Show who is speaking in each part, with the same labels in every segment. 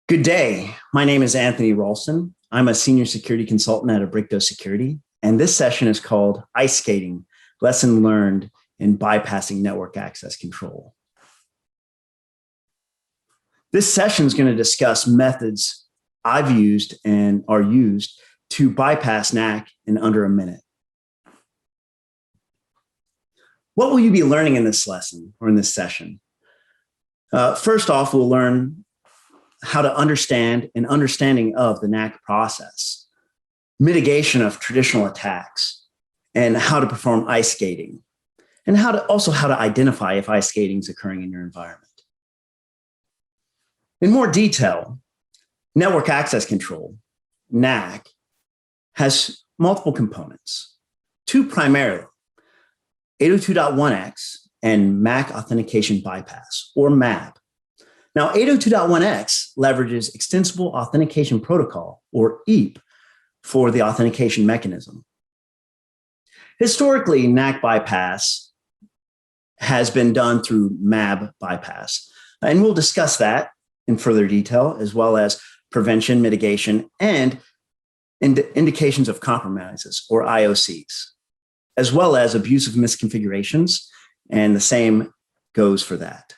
Speaker 1: Good day. My name is Anthony Ralston. I'm a senior security consultant at Abricto Security, and this session is called Ice Skating, Lesson Learned in Bypassing Network Access Control. This session is going to discuss methods I've used and are used to bypass NAC in under a minute. What will you be learning in this lesson or in this session? First off, we'll learn how to understand and understanding of the NAC process, mitigation of traditional attacks, and how to perform ice skating, and how to identify if ice skating is occurring in your environment. In more detail, network access control, NAC, has multiple components, two primarily, 802.1x and MAC authentication bypass, or MAB. Now, 802.1x leverages Extensible Authentication Protocol, or EAP, for the authentication mechanism. Historically, NAC bypass has been done through MAB bypass, and we'll discuss that in further detail, as well as prevention, mitigation, and indications of compromises, or IOCs, as well as abusive misconfigurations, and the same goes for that.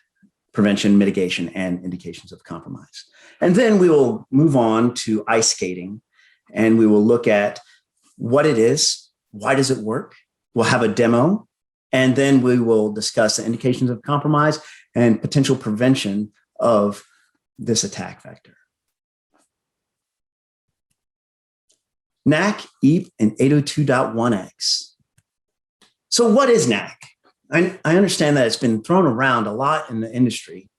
Speaker 1: Prevention, mitigation, and indications of compromise. And then we will move on to ice skating, and we will look at what it is, why does it work? We'll have a demo, and then we will discuss the indications of compromise and potential prevention of this attack vector. NAC, EAP, and 802.1x. So what is NAC? I understand that it's been thrown around a lot in the industry,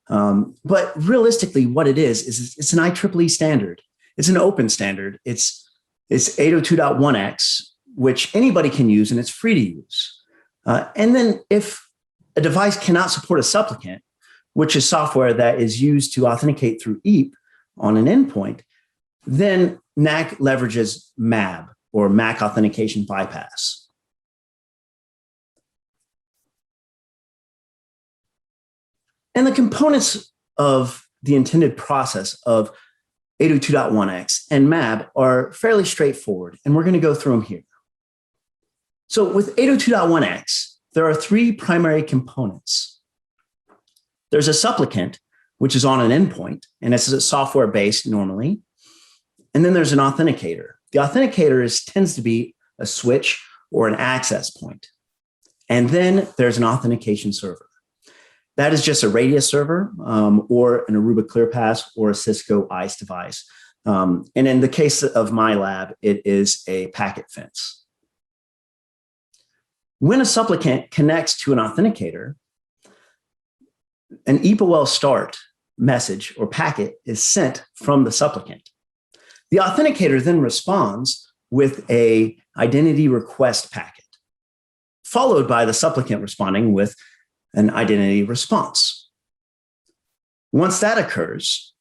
Speaker 1: but realistically, what it is it's an IEEE standard. It's an open standard. It's 802.1x, which anybody can use, and it's free to use. And then if a device cannot support a supplicant, which is software that is used to authenticate through EAP on an endpoint, then NAC leverages MAB, or MAC authentication bypass. And the components of the intended process of 802.1x and MAB are fairly straightforward, and we're going to go through them here. So with 802.1x, there are three primary components. There's a supplicant, which is on an endpoint, and this is software-based normally. And then there's an authenticator. The authenticator tends to be a switch or an access point. And then there's an authentication server. That is just a Radius server or an Aruba ClearPass or a Cisco ICE device. And in the case of my lab, it is a packet fence. When a supplicant connects to an authenticator, an EAPOL start message or packet is sent from the supplicant. The authenticator then responds with an identity request packet, followed by the supplicant responding with an identity response. Once that occurs,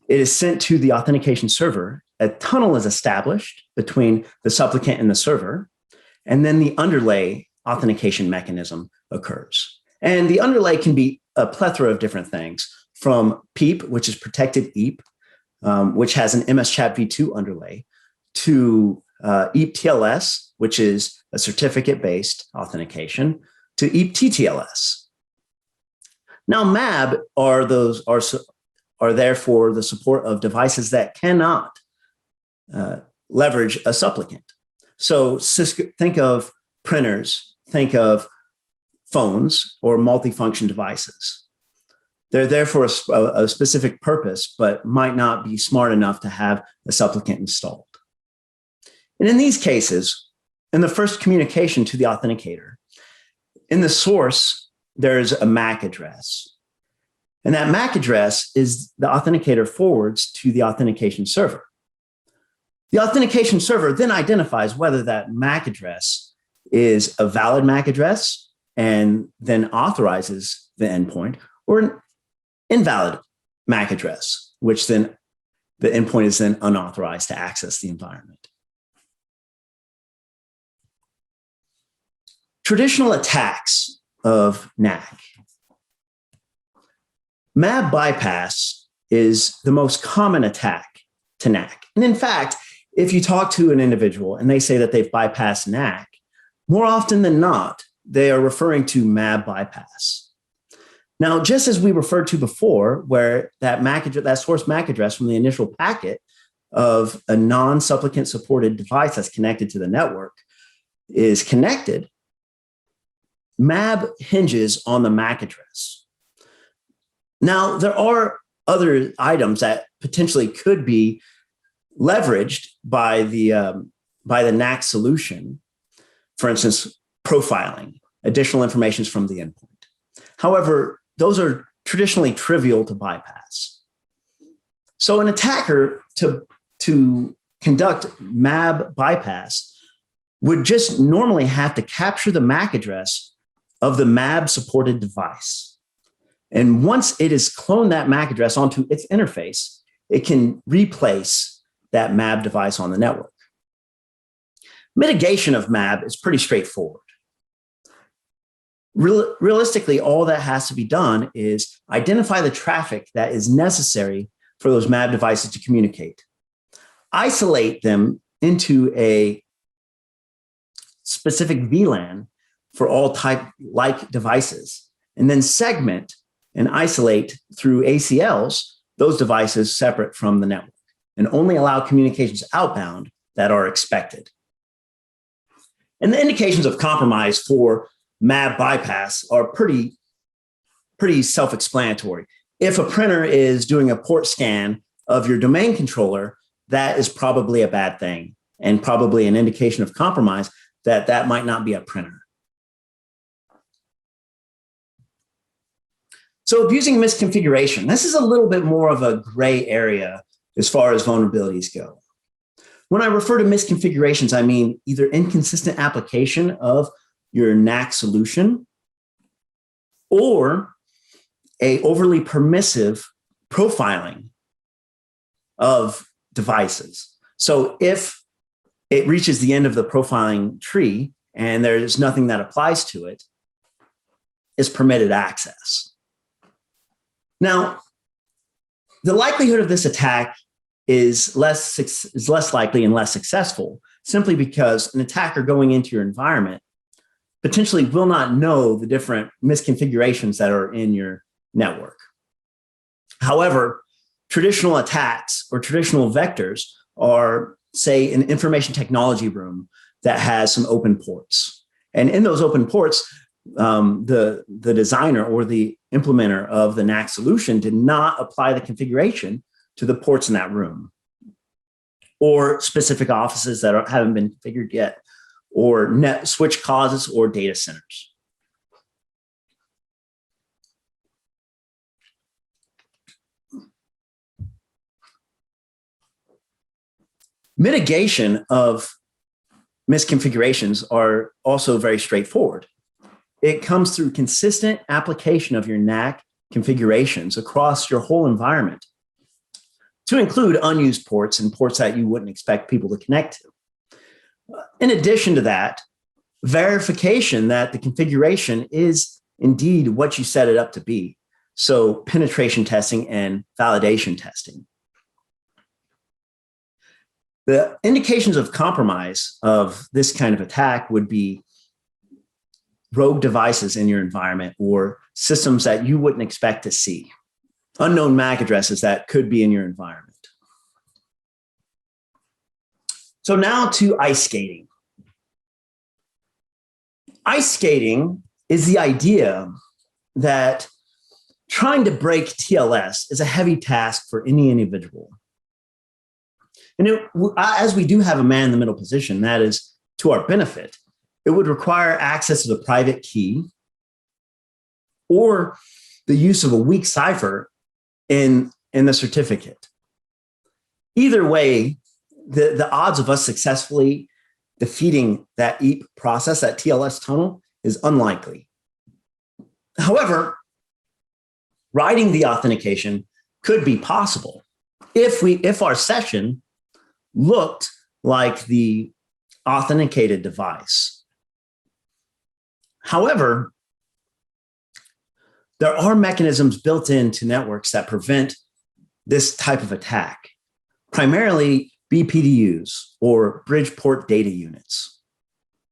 Speaker 1: it is sent to the authentication server. A tunnel is established between the supplicant and the server, and then the underlay authentication mechanism occurs. And the underlay can be a plethora of different things, from PEAP, which is protected EAP, which has an MSCHAP v2 underlay, to EAP TLS, which is a certificate-based authentication, to EAP TTLS. Now, MAB are there for the support of devices that cannot leverage a supplicant. So think of printers, think of phones or multifunction devices. They're there for a specific purpose, but might not be smart enough to have a supplicant installed. And in these cases, in the first communication to the authenticator, in the source, there's a MAC address. And that MAC address is the authenticator forwards to the authentication server. The authentication server then identifies whether that MAC address is a valid MAC address and then authorizes the endpoint, or an invalid MAC address, which then the endpoint is then unauthorized to access the environment. Traditional attacks of NAC. MAB bypass is the most common attack to NAC. And in fact, if you talk to an individual and they say that they've bypassed NAC, more often than not, they are referring to MAB bypass. Now, just as we referred to before, where that source MAC address from the initial packet of a non-supplicant supported device that's connected to the network is connected, MAB hinges on the MAC address. Now, there are other items that potentially could be leveraged by the NAC solution. For instance, profiling, additional information from the endpoint. However, those are traditionally trivial to bypass. So an attacker to conduct MAB bypass would just normally have to capture the MAC address of the MAB supported device. And once it has cloned that MAC address onto its interface, it can replace that MAB device on the network. Mitigation of MAB is pretty straightforward. Realistically, all that has to be done is identify the traffic that is necessary for those MAB devices to communicate, isolate them into a specific VLAN for all type-like devices, and then segment and isolate through ACLs those devices separate from the network, and only allow communications outbound that are expected. And the indications of compromise for MAB bypass are pretty self-explanatory. If a printer is doing a port scan of your domain controller, that is probably a bad thing and probably an indication of compromise that might not be a printer. So abusing misconfiguration, this is a little bit more of a gray area as far as vulnerabilities go. When I refer to misconfigurations, I mean either inconsistent application of your NAC solution or a overly permissive profiling of devices. So if it reaches the end of the profiling tree and there's nothing that applies to it, it's permitted access. Now, the likelihood of this attack is less likely and less successful simply because an attacker going into your environment potentially will not know the different misconfigurations that are in your network. However, traditional attacks or traditional vectors are, say, an information technology room that has some open ports. And in those open ports, the designer or the implementer of the NAC solution did not apply the configuration to the ports in that room, or specific offices that haven't been configured yet, or net switch causes or data centers. Mitigation of misconfigurations are also very straightforward. It comes through consistent application of your NAC configurations across your whole environment, to include unused ports and ports that you wouldn't expect people to connect to. In addition to that, verification that the configuration is indeed what you set it up to be. So penetration testing and validation testing. The indications of compromise of this kind of attack would be rogue devices in your environment or systems that you wouldn't expect to see, unknown MAC addresses that could be in your environment. So now to ice skating. Ice skating is the idea that trying to break TLS is a heavy task for any individual. And as we do have a man in the middle position, that is to our benefit, it would require access to the private key or the use of a weak cipher in the certificate. Either way, the odds of us successfully defeating that EAP process, that TLS tunnel, is unlikely. However, writing the authentication could be possible if our session looked like the authenticated device. However, there are mechanisms built into networks that prevent this type of attack, primarily BPDUs, or Bridgeport Data Units.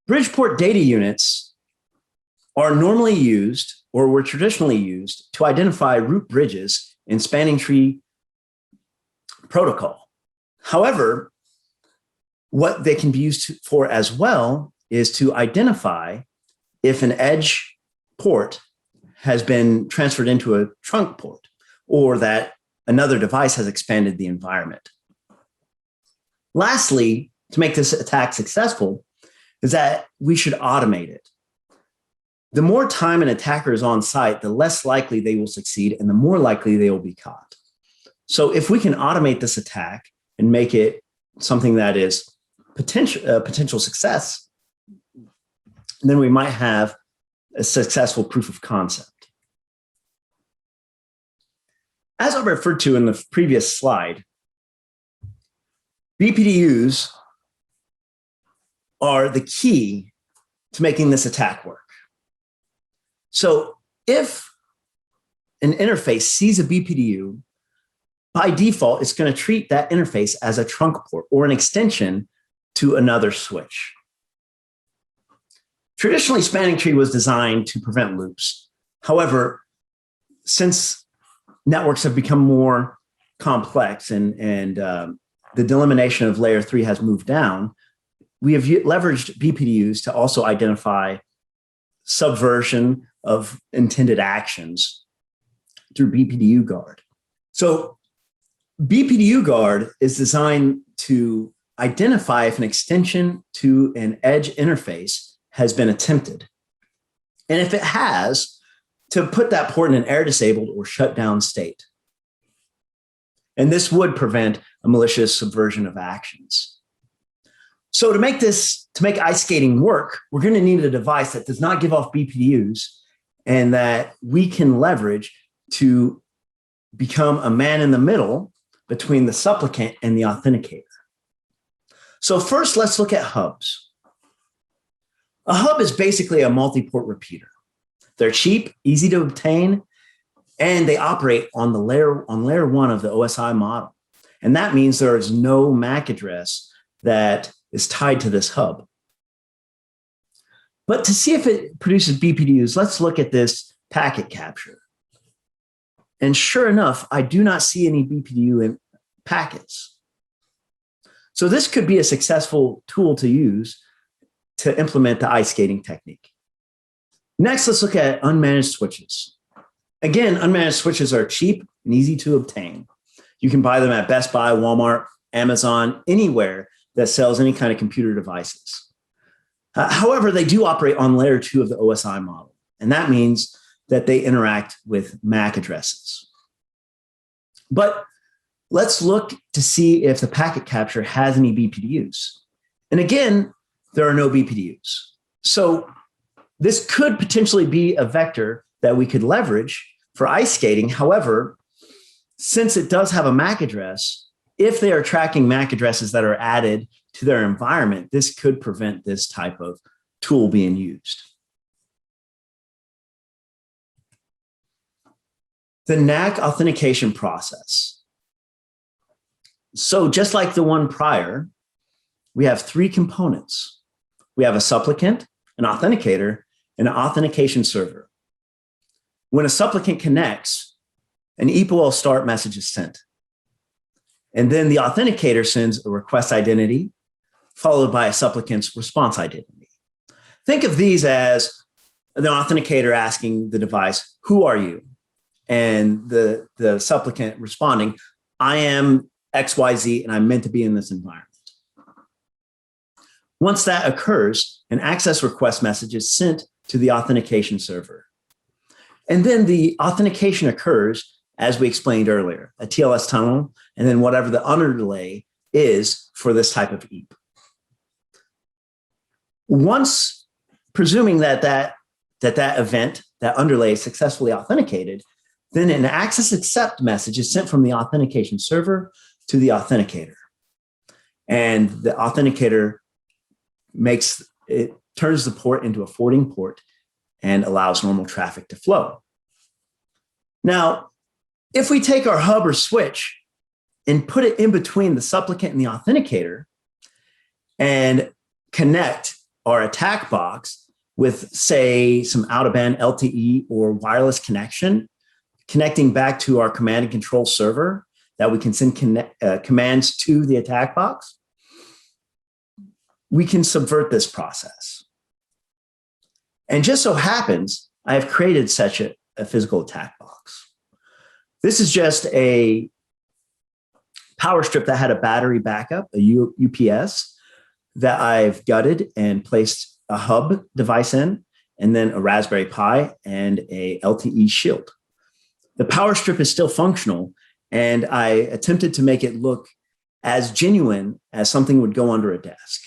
Speaker 1: Bridgeport Data Units are normally used, or were traditionally used, to identify root bridges in spanning tree protocol. However, what they can be used for as well is to identify if an edge port has been transferred into a trunk port, or that another device has expanded the environment. Lastly, to make this attack successful, is that we should automate it. The more time an attacker is on site, the less likely they will succeed and the more likely they will be caught. So if we can automate this attack and make it something that is potential success, then we might have a successful proof of concept. As I referred to in the previous slide, BPDUs are the key to making this attack work. So if an interface sees a BPDU, by default, it's going to treat that interface as a trunk port or an extension to another switch. Traditionally, spanning tree was designed to prevent loops. However, since networks have become more complex and the delimitation of layer 3 has moved down, we have leveraged BPDUs to also identify subversion of intended actions through BPDU guard. So BPDU guard is designed to identify if an extension to an edge interface has been attempted. And if it has, to put that port in an error disabled or shut down state. And this would prevent a malicious subversion of actions. So to make ice skating work, we're going to need a device that does not give off BPDUs and that we can leverage to become a man in the middle between the supplicant and the authenticator. So first, let's look at hubs. A hub is basically a multi-port repeater. They're cheap, easy to obtain, and they operate on layer 1 of the OSI model. And that means there is no MAC address that is tied to this hub. But to see if it produces BPDUs, let's look at this packet capture. And sure enough, I do not see any BPDU in packets. So this could be a successful tool to use to implement the ice skating technique. Next, let's look at unmanaged switches. Again, unmanaged switches are cheap and easy to obtain. You can buy them at Best Buy, Walmart, Amazon, anywhere that sells any kind of computer devices. However, they do operate on layer 2 of the OSI model, and that means that they interact with MAC addresses. But let's look to see if the packet capture has any BPDUs. And again, there are no BPDUs. So this could potentially be a vector that we could leverage for ice skating. However, since it does have a MAC address, if they are tracking MAC addresses that are added to their environment, this could prevent this type of tool being used. The NAC authentication process. So just like the one prior, we have 3 components. We have a supplicant, an authenticator, and an authentication server. When a supplicant connects, an EPOL start message is sent. And then the authenticator sends a request identity, followed by a supplicant's response identity. Think of these as the authenticator asking the device, "Who are you?" And the supplicant responding, "I am XYZ and I'm meant to be in this environment." Once that occurs, an access request message is sent to the authentication server. And then the authentication occurs, as we explained earlier, a TLS tunnel, and then whatever the underlay is for this type of EAP. Once, presuming that event, that underlay is successfully authenticated, then an access accept message is sent from the authentication server to the authenticator. And the authenticator turns the port into a forwarding port and allows normal traffic to flow. Now, if we take our hub or switch and put it in between the supplicant and the authenticator and connect our attack box with, say, some out-of-band LTE or wireless connection, connecting back to our command and control server that we can send commands to the attack box, we can subvert this process. And just so happens, I have created such a physical attack box. This is just a power strip that had a battery backup, a UPS, that I've gutted and placed a hub device in, and then a Raspberry Pi and a LTE shield. The power strip is still functional, and I attempted to make it look as genuine as something would go under a desk.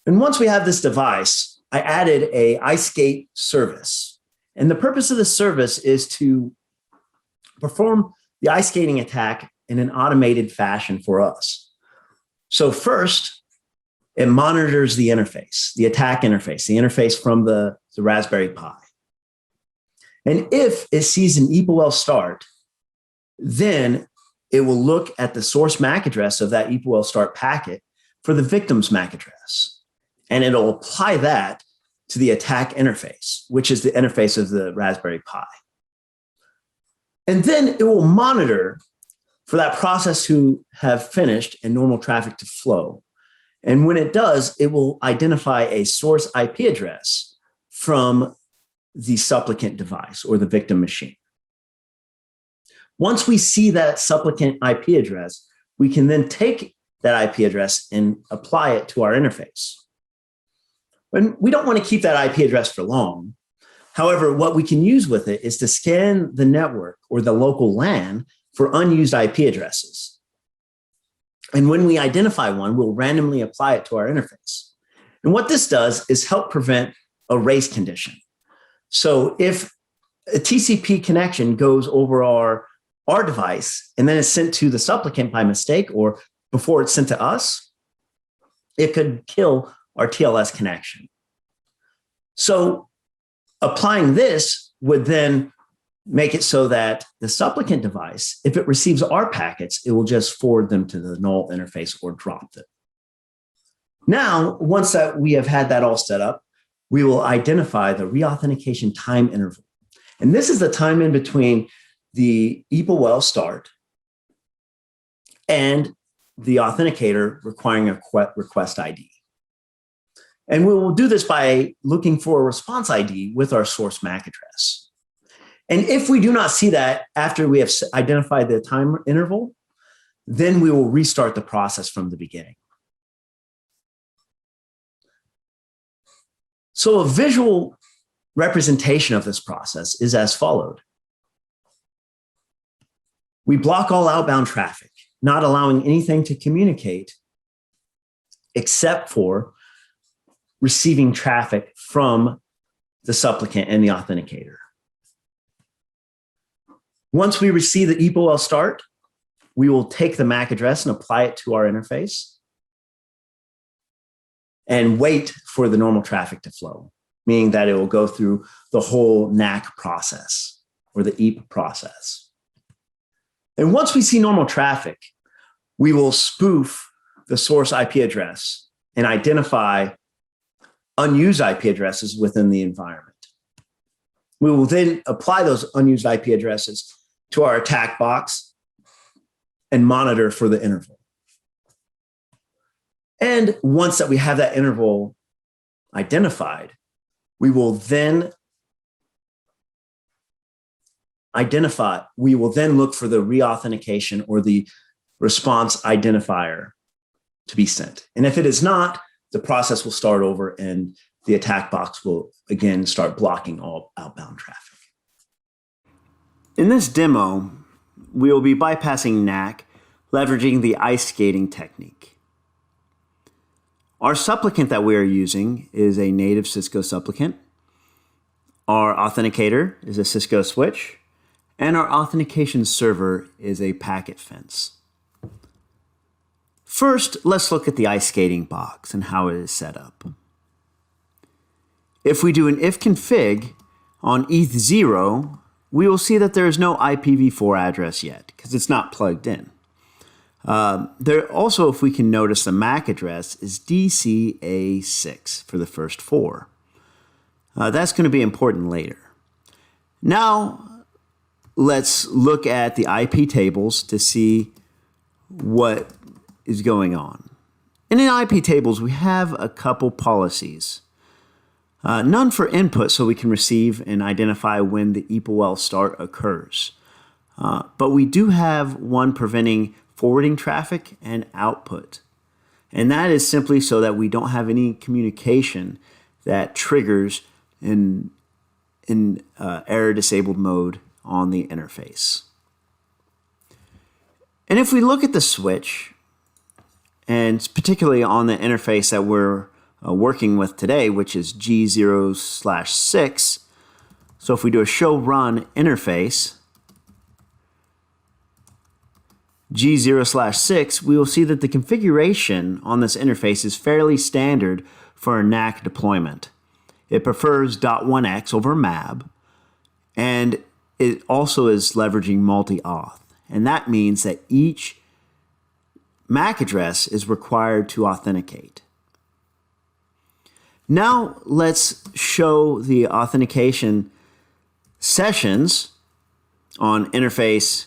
Speaker 1: And once we have this device, I added a iSCADE service. And the purpose of this service is to perform the iSCADing attack in an automated fashion for us. So first, it monitors the interface, the attack interface, the interface from the Raspberry Pi. And if it sees an EPOL start, then it will look at the source MAC address of that EPOL start packet for the victim's MAC address. And it'll apply that to the attack interface, which is the interface of the Raspberry Pi. And then it will monitor for that process to have finished and normal traffic to flow. And when it does, it will identify a source IP address from the supplicant device or the victim machine. Once we see that supplicant IP address, we can then take that IP address and apply it to our interface. And we don't want to keep that IP address for long. However, what we can use with it is to scan the network or the local LAN for unused IP addresses. And when we identify one, we'll randomly apply it to our interface. And what this does is help prevent a race condition. So if a TCP connection goes over our device and then is sent to the supplicant by mistake or before it's sent to us, it could kill our TLS connection. So applying this would then make it so that the supplicant device, if it receives our packets, it will just forward them to the null interface or drop them. Now, once that we have had that all set up, we will identify the reauthentication time interval. And this is the time in between the EPOL start and the authenticator requiring a request ID. And we will do this by looking for a response ID with our source MAC address. And if we do not see that after we have identified the time interval, then we will restart the process from the beginning. So a visual representation of this process is as followed. We block all outbound traffic, not allowing anything to communicate except for receiving traffic from the supplicant and the authenticator. Once we receive the EPOL start, we will take the MAC address and apply it to our interface and wait for the normal traffic to flow, meaning that it will go through the whole NAC process or the EAP process. And once we see normal traffic, we will spoof the source IP address and identify unused IP addresses within the environment. We will then apply those unused IP addresses to our attack box and monitor for the interval. And once that we have that interval identified, we will then look for the reauthentication or the response identifier to be sent. And if it is not, the process will start over and the attack box will again start blocking all outbound traffic. In this demo, we will be bypassing NAC, leveraging the iSCADing technique. Our supplicant that we are using is a native Cisco supplicant. Our authenticator is a Cisco switch, and our authentication server is a packet fence. First, let's look at the iSCADing box and how it is set up. If we do an if config on ETH0,
Speaker 2: we will see that there is no IPv4 address yet because it's not plugged in. There also, if we can notice, the MAC address is DCA6 for the first 4. That's going to be important later. Now, let's look at the IP tables to see what is going on. And in IP tables, we have a couple policies. None for input, so we can receive and identify when the EPOL start occurs. But we do have one preventing forwarding traffic and output. And that is simply so that we don't have any communication that triggers in error disabled mode on the interface. And if we look at the switch, and particularly on the interface that we're working with today, which is G0/6. So if we do a show run interface, G0/6, we will see that the configuration on this interface is fairly standard for a NAC deployment. It prefers .1x over MAB, and it also is leveraging multi-auth. And that means that each MAC address is required to authenticate. Now let's show the authentication sessions on interface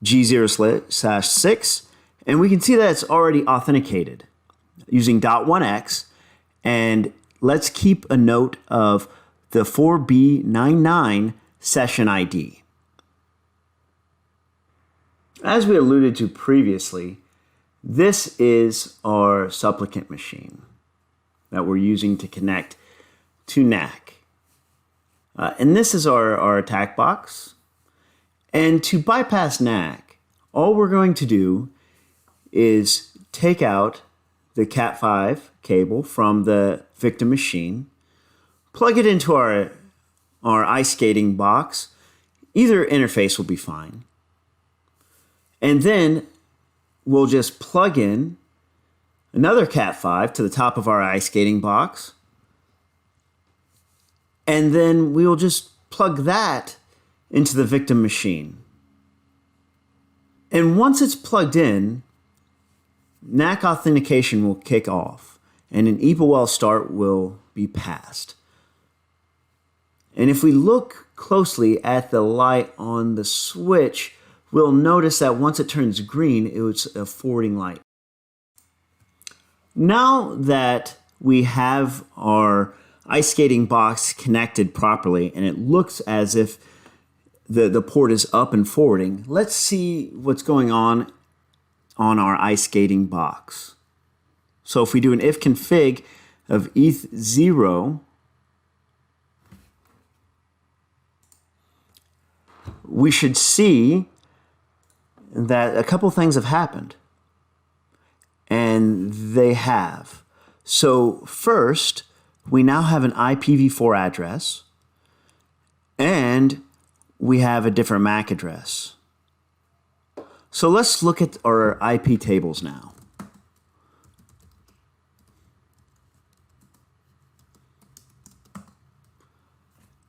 Speaker 2: G0/6, and we can see that it's already authenticated using .1x, and let's keep a note of the 4B99 session ID. As we alluded to previously, this is our supplicant machine that we're using to connect to NAC. And this is our attack box. And to bypass NAC, all we're going to do is take out the Cat5 cable from the victim machine, plug it into our ice skating box. Either interface will be fine. And then we'll just plug in another Cat5 to the top of our ice skating box. And then we'll just plug that into the victim machine. And once it's plugged in, NAC authentication will kick off and an EPOL start will be passed. And if we look closely at the light on the switch, we'll notice that once it turns green, it's a forwarding light. Now that we have our ice skating box connected properly and it looks as if the port is up and forwarding, let's see what's going on our ice skating box. So if we do an if config of eth0, we should see that a couple things have happened. And they have. So first, we now have an IPv4 address, and we have a different MAC address. So let's look at our IP tables now.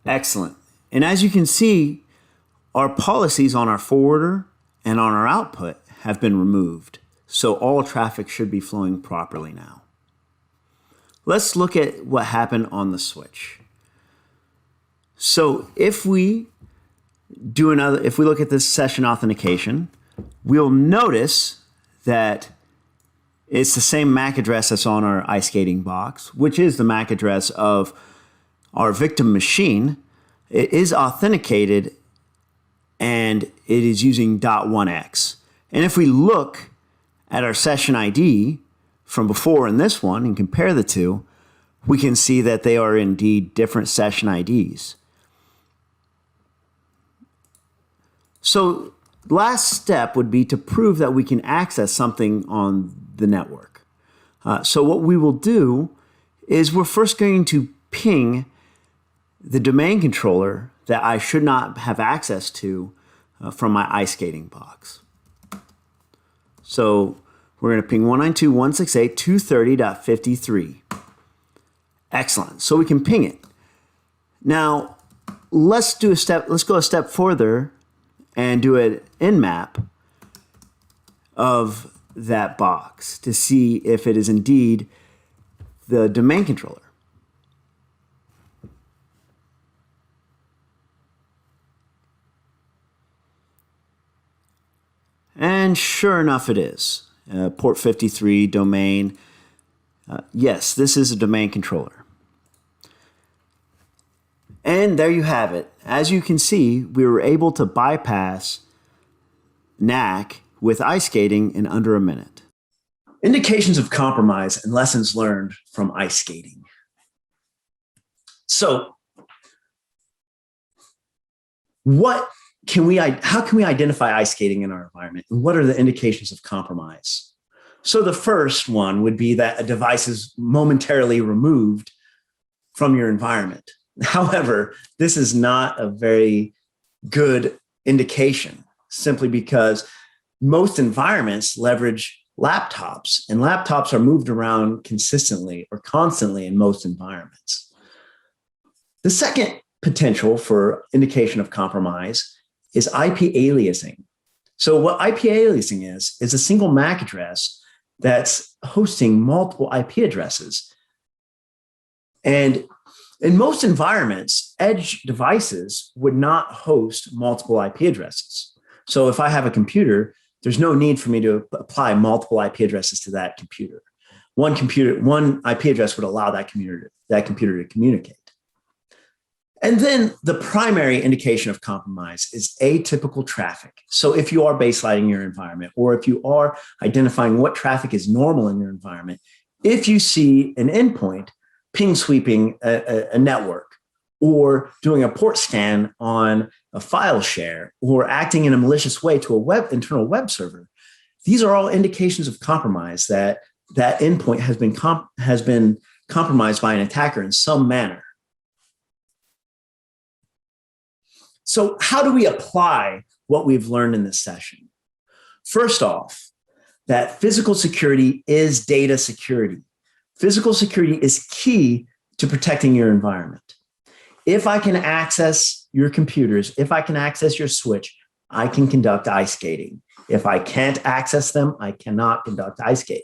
Speaker 2: Excellent. And as you can see, our policies on our forwarder and on our output have been removed. So all traffic should be flowing properly now. Let's look at what happened on the switch. So if we look at this session authentication, we'll notice that it's the same MAC address that's on our ice skating box, which is the MAC address of our victim machine. It is authenticated and it is using .1x. And if we look at our session ID from before and this one and compare the two, we can see that they are indeed different session IDs. So last step would be to prove that we can access something on the network. So what we will do is we're first going to ping the domain controller that I should not have access to from my ice skating box. So we're going to ping 192.168.230.53. Excellent. So we can ping it. Now, let's go a step further and do an nmap of that box to see if it is indeed the domain controller. And sure enough, it is. Port 53 domain. Yes, this is a domain controller. And there you have it. As you can see, we were able to bypass NAC with ice skating in under a minute.
Speaker 1: Indications of compromise and lessons learned from ice skating. So, how can we identify ice skating in our environment? And what are the indications of compromise? So the first one would be that a device is momentarily removed from your environment. However, this is not a very good indication, simply because most environments leverage laptops, and laptops are moved around consistently or constantly in most environments. The second potential for indication of compromise is IP aliasing. So what IP aliasing is a single MAC address that's hosting multiple IP addresses. And in most environments, edge devices would not host multiple IP addresses. So if I have a computer, there's no need for me to apply multiple IP addresses to that computer. One IP address would allow that computer to communicate. And then the primary indication of compromise is atypical traffic. So if you are baselining your environment, or if you are identifying what traffic is normal in your environment, if you see an endpoint ping sweeping a network, or doing a port scan on a file share, or acting in a malicious way to a internal web server, these are all indications of compromise, that endpoint has been compromised by an attacker in some manner. So how do we apply what we've learned in this session? First off, that physical security is data security. Physical security is key to protecting your environment. If I can access your computers, if I can access your switch, I can conduct ice skating. If I can't access them, I cannot conduct ice skating.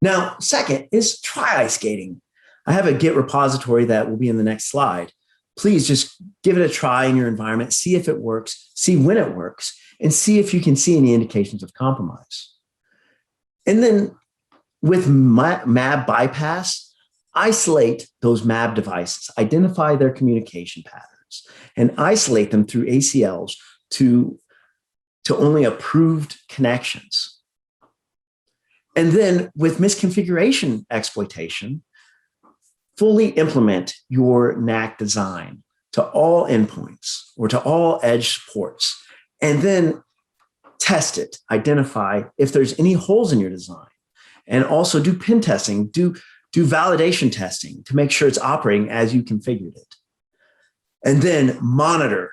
Speaker 1: Now, second is try ice skating. I have a Git repository that will be in the next slide. Please just give it a try in your environment, see if it works, see when it works, and see if you can see any indications of compromise. And then with MAB bypass, isolate those MAB devices, identify their communication patterns, and isolate them through ACLs to only approved connections. And then with misconfiguration exploitation, fully implement your NAC design to all endpoints or to all edge ports, and then test it, identify if there's any holes in your design, and also do pen testing, do validation testing to make sure it's operating as you configured it. And then monitor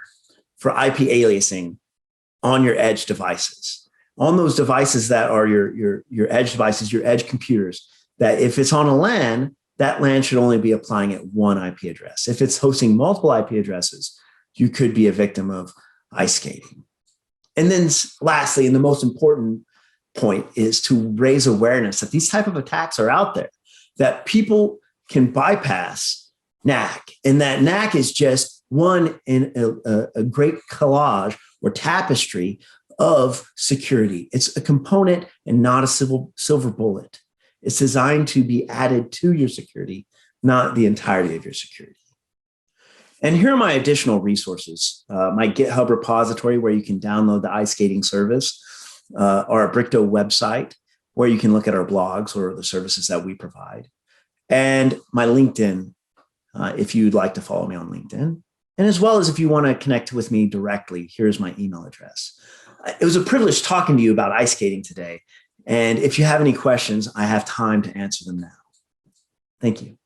Speaker 1: for IP aliasing on your edge devices, on those devices that are your edge devices, your edge computers, that if it's on a LAN, that LAN should only be applying at one IP address. If it's hosting multiple IP addresses, you could be a victim of ice skating. And then lastly, and the most important point, is to raise awareness that these type of attacks are out there, that people can bypass NAC, and that NAC is just one in a great collage or tapestry of security. It's a component and not a silver bullet. It's designed to be added to your security, not the entirety of your security. And here are my additional resources. My GitHub repository, where you can download the ice skating service, our Bricto website, where you can look at our blogs or the services that we provide, and my LinkedIn, if you'd like to follow me on LinkedIn. And as well as if you want to connect with me directly, here's my email address. It was a privilege talking to you about ice skating today. And if you have any questions, I have time to answer them now. Thank you.